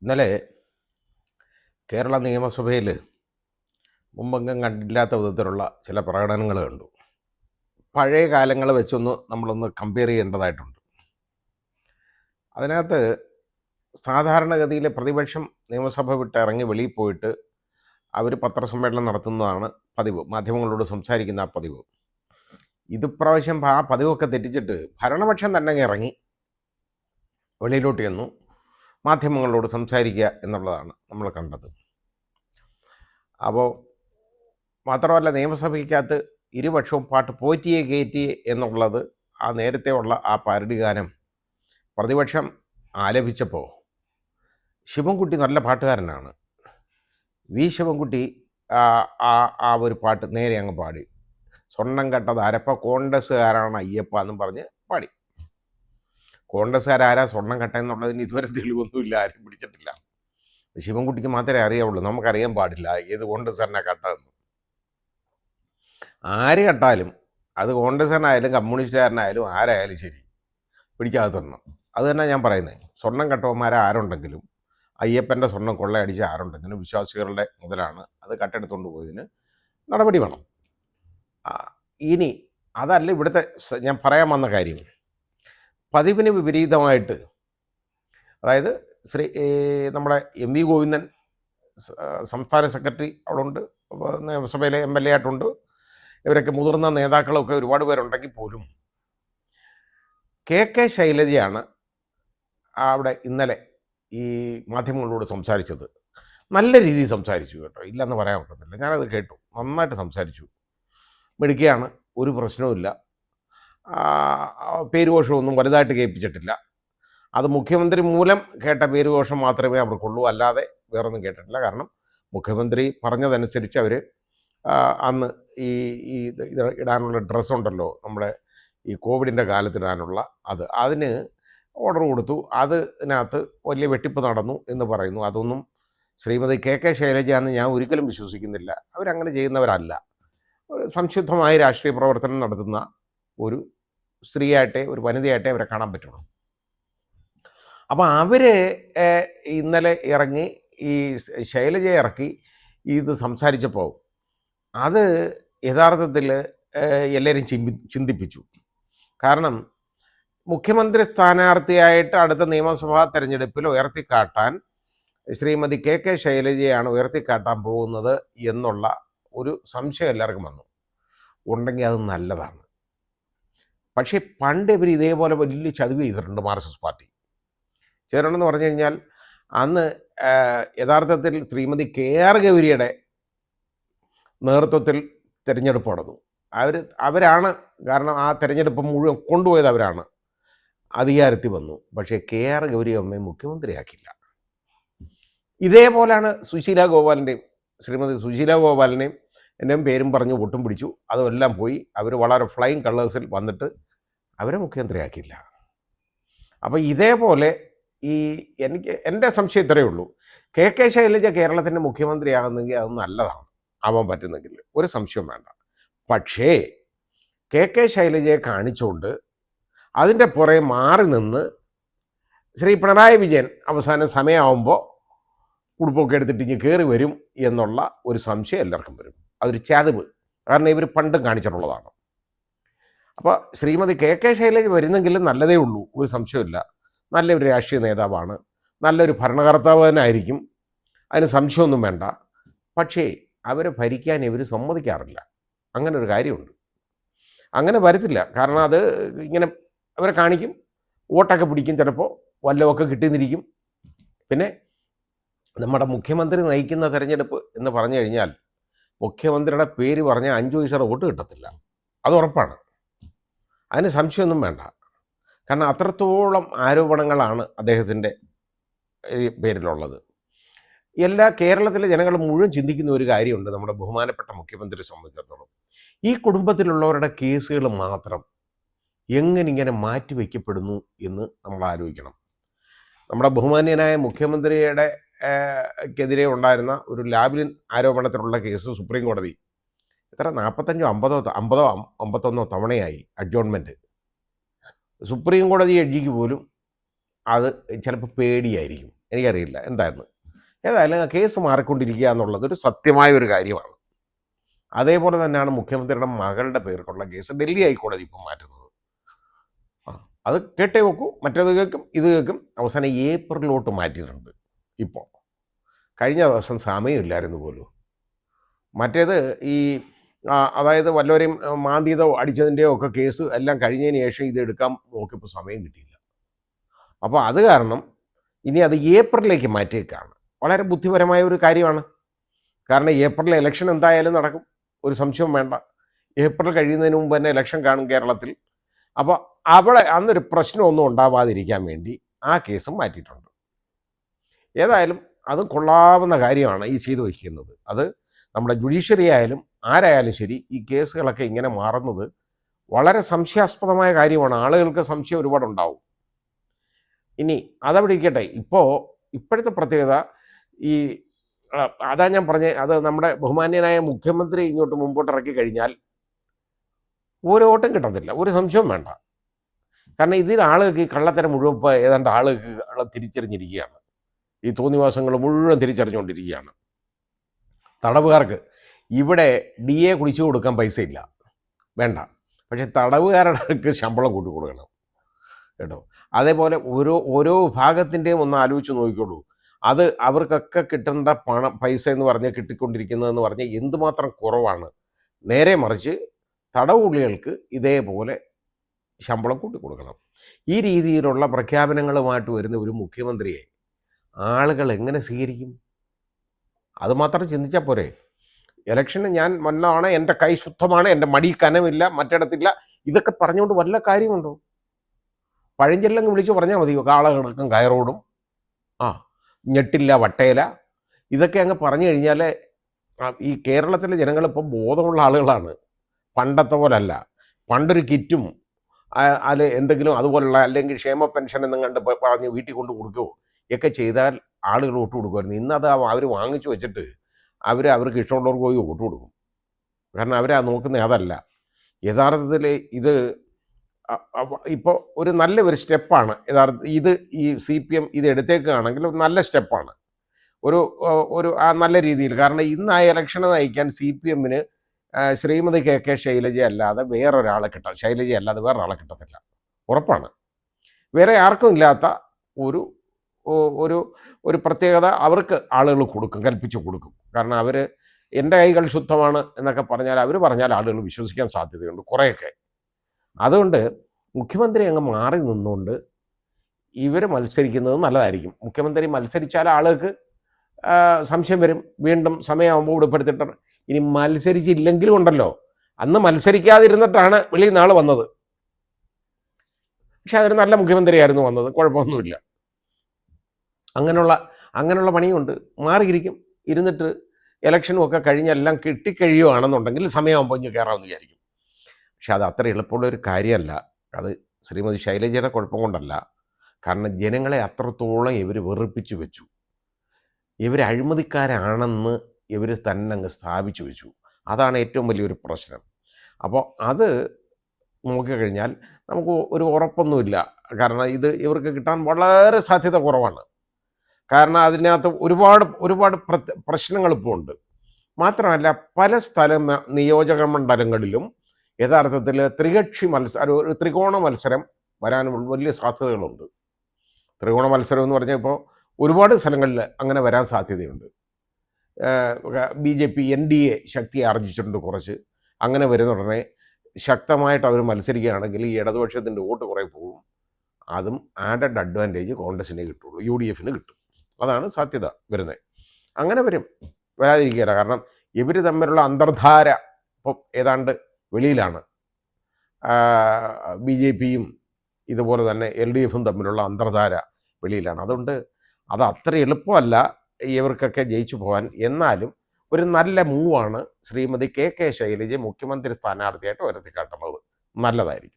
ഇന്നലെ കേരള നിയമസഭയിൽ മുമ്പെങ്ങും കണ്ടില്ലാത്ത വിധത്തിലുള്ള ചില പ്രകടനങ്ങൾ കണ്ടു. പഴയ കാലങ്ങൾ വെച്ചൊന്ന് നമ്മളൊന്ന് കമ്പയർ ചെയ്യേണ്ടതായിട്ടുണ്ട്. അതിനകത്ത് സാധാരണഗതിയിൽ പ്രതിപക്ഷം നിയമസഭ വിട്ട് ഇറങ്ങി വെളിയിൽ പോയിട്ട് അവർ പത്രസമ്മേളനം നടത്തുന്നതാണ് പതിവ്, മാധ്യമങ്ങളോട് സംസാരിക്കുന്ന ആ പതിവ്. ഇതുപ്രാവശ്യം ആ പതിവൊക്കെ തെറ്റിച്ചിട്ട് ഭരണപക്ഷം തന്നെ ഇറങ്ങി വെളിയിലോട്ട് ചെന്നു മാധ്യമങ്ങളോട് സംസാരിക്കുക എന്നുള്ളതാണ് നമ്മൾ കണ്ടത്. അപ്പോൾ മാത്രമല്ല, നിയമസഭയ്ക്കകത്ത് ഇരുപക്ഷവും പാട്ട് പോറ്റിയെ കയറ്റിയെ എന്നുള്ളത് ആ നേരത്തെ ഉള്ള ആ പാരഡി ഗാനം പ്രതിപക്ഷം ആലപിച്ചപ്പോൾ ശിവൻകുട്ടി നല്ല പാട്ടുകാരനാണ്. വി ശിവൻകുട്ടി ആ ഒരു പാട്ട് നേരെ അങ്ങ് പാടി. സ്വർണ്ണം കെട്ടത് അരപ്പ കോൺഗ്രസ്സുകാരാണ് അയ്യപ്പ എന്നും പറഞ്ഞ് പാടി. കോൺഗ്രസ്സുകാരാരാ സ്വർണ്ണം കെട്ടെന്നുള്ളതിന് ഇതുവരെ തെളിവൊന്നുമില്ല, ആരും പിടിച്ചിട്ടില്ല. ശിവൻകുട്ടിക്ക് മാത്രമേ അറിയാവുള്ളൂ, നമുക്കറിയാൻ പാടില്ല ഏത് കോൺഗ്രസ്സുകാരനാ കട്ടതെന്ന്. ആര് കട്ടാലും, അത് കോൺഗ്രസ്സുകാരനായാലും കമ്മ്യൂണിസ്റ്റുകാരനായാലും ആരായാലും ശരി, പിടിക്കാത്തരണം. അത് തന്നെ ഞാൻ പറയുന്നത്. സ്വർണ്ണം കട്ടവന്മാരെ ആരുണ്ടെങ്കിലും, അയ്യപ്പൻ്റെ സ്വർണ്ണം കൊള്ളയടിച്ച് ആരുണ്ടെങ്കിലും വിശ്വാസികളുടെ മുതലാണ്, അത് കട്ടെടുത്തുകൊണ്ട് പോയതിന് നടപടി വേണം. ഇനി അതല്ല ഇവിടുത്തെ ഞാൻ പറയാൻ വന്ന കാര്യം. പതിവിന് വിപരീതമായിട്ട്, അതായത് നമ്മുടെ എം വി ഗോവിന്ദൻ സംസ്ഥാന സെക്രട്ടറി അവിടെ ഉണ്ട്, നിയമസഭയിലെ MLA ആയിട്ടുണ്ട്, ഇവരൊക്കെ മുതിർന്ന നേതാക്കളൊക്കെ ഒരുപാട് പേരുണ്ടെങ്കിൽ പോലും KK ശൈലജയാണ് അവിടെ ഇന്നലെ ഈ മാധ്യമങ്ങളോട് സംസാരിച്ചത്. നല്ല രീതിയിൽ സംസാരിച്ചു കേട്ടോ, ഇല്ലെന്ന് പറയാൻ പറ്റത്തില്ല. ഞാനത് കേട്ടു, നന്നായിട്ട് സംസാരിച്ചു. മിടുക്കിയാണ്, ഒരു പ്രശ്നവുമില്ല. പേരുഘോഷമൊന്നും വലുതായിട്ട് കേൾപ്പിച്ചിട്ടില്ല. അത് മുഖ്യമന്ത്രി മൂലം കേട്ട പേരുഘോഷം മാത്രമേ അവർക്കുള്ളൂ, അല്ലാതെ വേറൊന്നും കേട്ടിട്ടില്ല. കാരണം മുഖ്യമന്ത്രി പറഞ്ഞതനുസരിച്ച് അവർ അന്ന് ഈ ഇടാനുള്ള ഡ്രസ്സുണ്ടല്ലോ, നമ്മുടെ ഈ കോവിഡിൻ്റെ കാലത്തിടാനുള്ള, അതിന് ഓർഡർ കൊടുത്തു. അതിനകത്ത് വലിയ വെട്ടിപ്പ് നടന്നു എന്ന് പറയുന്നു. അതൊന്നും ശ്രീമതി KK ശൈലജയാണെന്ന് ഞാൻ ഒരിക്കലും വിശ്വസിക്കുന്നില്ല. അവരങ്ങനെ ചെയ്യുന്നവരല്ല. ഒരു സംശുദ്ധമായ രാഷ്ട്രീയ പ്രവർത്തനം നടത്തുന്ന ഒരു സ്ത്രീയായിട്ടേ, ഒരു വനിതയായിട്ടേ അവരെ കാണാൻ പറ്റുള്ളൂ. അപ്പോൾ അവർ ഇന്നലെ ഇറങ്ങി ഈ ശൈലജയെ ഇറക്കി ഇത് സംസാരിച്ചപ്പോൾ അത് യഥാർത്ഥത്തിൽ എല്ലാവരും ചിന്തിപ്പിച്ചു. കാരണം മുഖ്യമന്ത്രി സ്ഥാനാർത്ഥിയായിട്ട് അടുത്ത നിയമസഭാ തെരഞ്ഞെടുപ്പിൽ ഉയർത്തിക്കാട്ടാൻ ശ്രീമതി KK ശൈലജയാണ് ഉയർത്തിക്കാട്ടാൻ പോകുന്നത് എന്നുള്ള ഒരു സംശയം എല്ലാവർക്കും വന്നു. ഉണ്ടെങ്കിൽ അത് നല്ലതാണ്. പക്ഷേ പണ്ട് ഇവർ ഇതേപോലെ വലിയ ചതിവ് ചെയ്തിട്ടുണ്ട് RSS പാർട്ടി. ചേരണമെന്ന് പറഞ്ഞു കഴിഞ്ഞാൽ, അന്ന് യഥാർത്ഥത്തിൽ ശ്രീമതി KR ഗൗരിയുടെ നേതൃത്വത്തിൽ തിരഞ്ഞെടുപ്പ് നടന്നു. അവരാണ്, കാരണം ആ തിരഞ്ഞെടുപ്പ് മുഴുവൻ കൊണ്ടുപോയത് അവരാണ്. അധികാരത്തിൽ വന്നു. പക്ഷേ KR ഗൗരി അമ്മയെ മുഖ്യമന്ത്രിയാക്കില്ല. ഇതേപോലെയാണ് സുശീല ഗോപാലിൻ്റെയും, ശ്രീമതി സുശീല ഗോപാലിനെയും എൻ്റെയും പേരും പറഞ്ഞ് വോട്ടും പിടിച്ചു. അതെല്ലാം പോയി. അവർ വളരെ ഫ്ലൈയിങ് കളേഴ്സിൽ വന്നിട്ട് അവരെ മുഖ്യമന്ത്രിയാക്കില്ല. അപ്പോൾ ഇതേപോലെ എൻ്റെ സംശയം ഇത്രയേ ഉള്ളൂ. KK ശൈലജ കേരളത്തിൻ്റെ മുഖ്യമന്ത്രിയാകുന്നെങ്കിൽ അത് നല്ലതാണ്, ആവാൻ പറ്റുന്നെങ്കിൽ ഒരു സംശയം വേണ്ട. പക്ഷേ KK ശൈലജയെ കാണിച്ചുകൊണ്ട് അതിൻ്റെ പുറകെ മാറി നിന്ന് ശ്രീ പിണറായി വിജയൻ അവസാനം സമയമാകുമ്പോൾ ഉടുപ്പൊക്കെ എടുത്തിട്ട് ഇങ്ങനെ കയറി വരും എന്നുള്ള ഒരു സംശയം എല്ലാവർക്കും വരും. അതൊരു ചതിവ്. കാരണം ഇവർ പണ്ടും കാണിച്ചിട്ടുള്ളതാണ്. അപ്പോൾ ശ്രീമതി KK ശൈലജ വരുന്നെങ്കിലും നല്ലതേ ഉള്ളൂ, ഒരു സംശയമില്ല. നല്ലൊരു രാഷ്ട്രീയ നേതാവാണ്, നല്ലൊരു ഭരണകർത്താവ് തന്നെ ആയിരിക്കും, അതിന് സംശയമൊന്നും വേണ്ട. പക്ഷേ അവരെ ഭരിക്കാൻ ഇവർ സമ്മതിക്കാറില്ല. അങ്ങനെ ഒരു കാര്യമുണ്ട്. അങ്ങനെ വരത്തില്ല. കാരണം അത് ഇങ്ങനെ അവരെ കാണിക്കും, വോട്ടൊക്കെ പിടിക്കും, ചിലപ്പോൾ വല്ലതൊക്കെ കിട്ടിയെന്നിരിക്കും. പിന്നെ നമ്മുടെ മുഖ്യമന്ത്രി നയിക്കുന്ന തെരഞ്ഞെടുപ്പ് എന്ന് പറഞ്ഞു കഴിഞ്ഞാൽ മുഖ്യമന്ത്രിയുടെ പേര് പറഞ്ഞാൽ 5 പൈസയുടെ വോട്ട് കിട്ടത്തില്ല, അത് ഉറപ്പാണ്. അതിന് സംശയമൊന്നും വേണ്ട. കാരണം അത്രത്തോളം ആരോപണങ്ങളാണ് അദ്ദേഹത്തിൻ്റെ പേരിലുള്ളത്. കേരളത്തിലെ ജനങ്ങൾ മുഴുവൻ ചിന്തിക്കുന്ന ഒരു കാര്യമുണ്ട് നമ്മുടെ ബഹുമാനപ്പെട്ട മുഖ്യമന്ത്രിയെ സംബന്ധിച്ചിടത്തോളം. ഈ കുടുംബത്തിലുള്ളവരുടെ കേസുകൾ മാത്രം എങ്ങനെ മാറ്റിവെക്കപ്പെടുന്നു എന്ന് നമ്മൾ ആലോചിക്കണം. നമ്മുടെ ബഹുമാന്യനായ മുഖ്യമന്ത്രിയുടെ ക്കെതിരെ ഉണ്ടായിരുന്ന ഒരു ലാബിലിൻ ആരോപണത്തിലുള്ള കേസ് സുപ്രീം കോടതി 45 51 തവണയായി അഡ്ജോൺമെൻറ്റ്. സുപ്രീം കോടതി ജഡ്ജിക്ക് പോലും അത് ചിലപ്പോൾ പേടിയായിരിക്കും. എനിക്കറിയില്ല എന്തായിരുന്നു. ഏതായാലും ആ കേസ് മാറിക്കൊണ്ടിരിക്കുക എന്നുള്ളത് ഒരു സത്യമായ ഒരു കാര്യമാണ്. അതേപോലെ തന്നെയാണ് മുഖ്യമന്ത്രിയുടെ മകളുടെ പേർക്കുള്ള കേസ് ഡൽഹി ഹൈക്കോടതി ഇപ്പം മാറ്റുന്നത്. അത് കേട്ടേ വെക്കൂ, മറ്റേത് കേൾക്കും ഇത് കേൾക്കും. അവസാനം ഏപ്രിലോട്ട് മാറ്റിയിട്ടുണ്ട്. ഇപ്പോൾ കഴിഞ്ഞ ദിവസം സമയമില്ലായിരുന്നു പോലും. മറ്റേത് ഈ അതായത് വല്ലവരെയും മാന്തിയതോ അടിച്ചതിൻ്റെയോ ഒക്കെ കേസ് എല്ലാം കഴിഞ്ഞതിന് ശേഷം ഇത് എടുക്കാൻ നോക്കിയപ്പോൾ സമയം കിട്ടിയില്ല. അപ്പോൾ അത് കാരണം ഇനി അത് ഏപ്രിലേക്ക് മാറ്റിയേക്കാണ്. വളരെ ബുദ്ധിപരമായ ഒരു കാര്യമാണ്. കാരണം ഏപ്രിൽ ഇലക്ഷൻ എന്തായാലും നടക്കും, ഒരു സംശയവും വേണ്ട. ഏപ്രിൽ കഴിയുന്നതിന് മുമ്പ് തന്നെ ഇലക്ഷൻ കാണും കേരളത്തിൽ. അപ്പോൾ അവിടെ അന്നൊരു പ്രശ്നമൊന്നും ഉണ്ടാവാതിരിക്കാൻ വേണ്ടി ആ കേസും മാറ്റിയിട്ടുണ്ട്. ഏതായാലും അത് കൊള്ളാവുന്ന കാര്യമാണ് ഈ ചെയ്തു വയ്ക്കുന്നത്. അത് നമ്മുടെ ജുഡീഷ്യറി ആയാലും ആരായാലും ശരി, ഈ കേസുകളൊക്കെ ഇങ്ങനെ മാറുന്നത് വളരെ സംശയാസ്പദമായ കാര്യമാണ്. ആളുകൾക്ക് സംശയം ഒരുപാടുണ്ടാവും. ഇനി അതവിടെ ഇരിക്കട്ടെ. ഇപ്പോഴത്തെ പ്രത്യേകത ഈ അതാ ഞാൻ പറഞ്ഞത്, അത് നമ്മുടെ ബഹുമാന്യനായ മുഖ്യമന്ത്രി ഇങ്ങോട്ട് മുമ്പോട്ട് ഇറക്കി കഴിഞ്ഞാൽ ഒരു ഓട്ടം കിട്ടത്തില്ല, ഒരു സംശയവും വേണ്ട. കാരണം ഇതിൽ ആളുകൾക്ക് ഈ കള്ളത്തരം മുഴുവൻ ഇപ്പോൾ ഏതാണ്ട് ആളുകൾ തിരിച്ചറിഞ്ഞിരിക്കുകയാണ്. ഈ തോന്നിവാസങ്ങൾ മുഴുവൻ തിരിച്ചറിഞ്ഞുകൊണ്ടിരിക്കുകയാണ്. തടവുകാർക്ക് ഇവിടെ DA കുടിച്ചു കൊടുക്കാൻ പൈസ ഇല്ല, വേണ്ട. പക്ഷേ തടവുകാർക്ക് ശമ്പളം കൂട്ടി കൊടുക്കണം കേട്ടോ. അതേപോലെ ഓരോ വിഭാഗത്തിൻ്റെയും ഒന്ന് ആലോചിച്ച് നോക്കിക്കോളൂ. അത് അവർക്കൊക്കെ കിട്ടേണ്ട പൈസ എന്ന് പറഞ്ഞ് കിട്ടിക്കൊണ്ടിരിക്കുന്നതെന്ന് പറഞ്ഞാൽ എന്തുമാത്രം കുറവാണ്. നേരെ മറിച്ച് തടവുള്ളികൾക്ക് ഇതേപോലെ ശമ്പളം കൂട്ടി കൊടുക്കണം. ഈ രീതിയിലുള്ള പ്രഖ്യാപനങ്ങളുമായിട്ട് വരുന്ന ഒരു മുഖ്യമന്ത്രിയെ ആളുകൾ എങ്ങനെ സ്വീകരിക്കും? അതുമാത്രം ചിന്തിച്ചാൽ പോരെ. ഇലക്ഷന് ഞാൻ വല്ലതാണ്, എൻ്റെ കൈ ശുദ്ധമാണ്, എൻ്റെ മടി കനമില്ല, മറ്റിടത്തില്ല, ഇതൊക്കെ പറഞ്ഞുകൊണ്ട് വല്ല കാര്യമുണ്ടോ? പഴഞ്ചൊല്ലങ്ങ് വിളിച്ച് പറഞ്ഞാൽ മതിയോ? കാളകിടക്കും കയറോടും, ഞെട്ടില്ല വട്ടയില, ഇതൊക്കെ അങ്ങ് പറഞ്ഞു കഴിഞ്ഞാൽ ഈ കേരളത്തിലെ ജനങ്ങളിപ്പം ബോധമുള്ള ആളുകളാണ്, പണ്ടത്തെ പോലല്ല. പണ്ടൊരു കിറ്റും അതിൽ എന്തെങ്കിലും അതുപോലുള്ള അല്ലെങ്കിൽ ക്ഷേമ പെൻഷൻ എന്നും കണ്ട് പറഞ്ഞ് വീട്ടിൽ കൊണ്ട് കൊടുക്കുകയോ ഒക്കെ ചെയ്താൽ ആളുകൾ വോട്ട് കൊടുക്കുമായിരുന്നു. ഇന്നത് അവർ വാങ്ങിച്ചു വെച്ചിട്ട് അവർക്ക് ഇഷ്ടമുള്ളവർക്ക് പോയി വോട്ട് കൊടുക്കും. കാരണം അവരാ നോക്കുന്നത് അതല്ല. യഥാർത്ഥത്തിൽ ഇത് ഇപ്പോൾ ഒരു ഒരു സ്റ്റെപ്പാണ് ഇത്. ഈ CPM ഇത് എടുത്തേക്കുകയാണെങ്കിൽ നല്ല സ്റ്റെപ്പാണ്, ഒരു നല്ല രീതിയിൽ. കാരണം ഇന്ന് ആ ഇലക്ഷനെ നയിക്കാൻ CPMന് ശ്രീമതി KK ശൈലജ അല്ലാതെ വേറൊരാളെ ശൈലജ അല്ലാതെ വേറൊരാളെ കിട്ടത്തില്ല, ഉറപ്പാണ്. വേറെ ആർക്കും ഇല്ലാത്ത ഒരു പ്രത്യേകത അവർക്ക് ആളുകൾ കൊടുക്കും, കൽപ്പിച്ചു കൊടുക്കും. കാരണം അവർ എൻ്റെ കൈകൾ ശുദ്ധമാണ് എന്നൊക്കെ പറഞ്ഞാൽ ആളുകൾ വിശ്വസിക്കാൻ സാധ്യതയുണ്ട് കുറേയൊക്കെ. അതുകൊണ്ട് മുഖ്യമന്ത്രി അങ്ങ് മാറി നിന്നുകൊണ്ട് ഇവർ മത്സരിക്കുന്നത് നല്ലതായിരിക്കും. മുഖ്യമന്ത്രി മത്സരിച്ചാൽ ആളുകൾക്ക് സംശയം വരും. വീണ്ടും സമയമാകുമ്പോൾ ഉൾപ്പെടുത്തിട്ട് ഇനി മത്സരിച്ചില്ലെങ്കിലും ഉണ്ടല്ലോ, അന്ന് മത്സരിക്കാതിരുന്നിട്ടാണ് വെളിയിൽ നാൾ വന്നത്. പക്ഷെ അതൊരു നല്ല മുഖ്യമന്ത്രിയായിരുന്നു വന്നത്, കുഴപ്പമൊന്നുമില്ല. അങ്ങനെയുള്ള പണിയുണ്ട്. മാറിയിരിക്കും, ഇരുന്നിട്ട് ഇലക്ഷനും ഒക്കെ കഴിഞ്ഞെല്ലാം കിട്ടിക്കഴിയുകയാണെന്നുണ്ടെങ്കിൽ സമയമാകുമ്പോൾ ഇഞ്ഞ് കയറാമെന്ന് വിചാരിക്കും. പക്ഷെ അത് അത്ര എളുപ്പമുള്ളൊരു കാര്യമല്ല. അത് ശ്രീമതി ശൈലജയുടെ കുഴപ്പം കൊണ്ടല്ല. കാരണം ജനങ്ങളെ അത്രത്തോളം ഇവർ വെറുപ്പിച്ചു വെച്ചു. ഇവർ അഴിമതിക്കാരാണെന്ന് ഇവർ തന്നെ അങ്ങ് സ്ഥാപിച്ചു വെച്ചു. അതാണ് ഏറ്റവും വലിയൊരു പ്രശ്നം. അപ്പോൾ അത് നോക്കിക്കഴിഞ്ഞാൽ നമുക്ക് ഒരു ഉറപ്പൊന്നുമില്ല. കാരണം ഇവർക്ക് കിട്ടാൻ വളരെ സാധ്യത കുറവാണ്. കാരണം അതിനകത്ത് ഒരുപാട് പ്രശ്നങ്ങൾ ഇപ്പോൾ ഉണ്ട്. മാത്രമല്ല പല നിയോജക മണ്ഡലങ്ങളിലും യഥാർത്ഥത്തിൽ ഒരു ത്രികോണ മത്സരം വരാനും വലിയ സാധ്യതകളുണ്ട്. ത്രികോണ മത്സരം എന്ന് പറഞ്ഞാൽ ഇപ്പോൾ ഒരുപാട് സ്ഥലങ്ങളിൽ അങ്ങനെ വരാൻ സാധ്യതയുണ്ട്. BJP NDA ശക്തി ആർജിച്ചിട്ടുണ്ട് കുറച്ച്. അങ്ങനെ വരുന്ന ഉടനെ ശക്തമായിട്ട് അവർ മത്സരിക്കുകയാണെങ്കിൽ ഈ ഇടതുപക്ഷത്തിൻ്റെ വോട്ട് കുറേ പോകും. അതും ആഡഡ് അഡ്വാൻറ്റേജ് കോൺഗ്രസിനെ കിട്ടുള്ളൂ, UDFന് കിട്ടും. അതാണ് സാധ്യത വരുന്നത്. അങ്ങനെ വരാതിരിക്കുകയില്ല. കാരണം ഇവർ തമ്മിലുള്ള അന്തർധാര ഇപ്പം ഏതാണ്ട് വെളിയിലാണ്. BJPയും ഇതുപോലെ തന്നെ LDFും തമ്മിലുള്ള അന്തർധാര വെളിയിലാണ്. അതുകൊണ്ട് അത് അത്ര എളുപ്പമല്ല ഇവർക്കൊക്കെ ജയിച്ചു പോകാൻ. എന്നാലും ഒരു നല്ല മൂവാണ് ശ്രീമതി KK ശൈലജ മുഖ്യമന്ത്രി സ്ഥാനാർത്ഥിയായിട്ട് ഉയർത്തിക്കാട്ടുന്നത്. നല്ലതായിരിക്കും.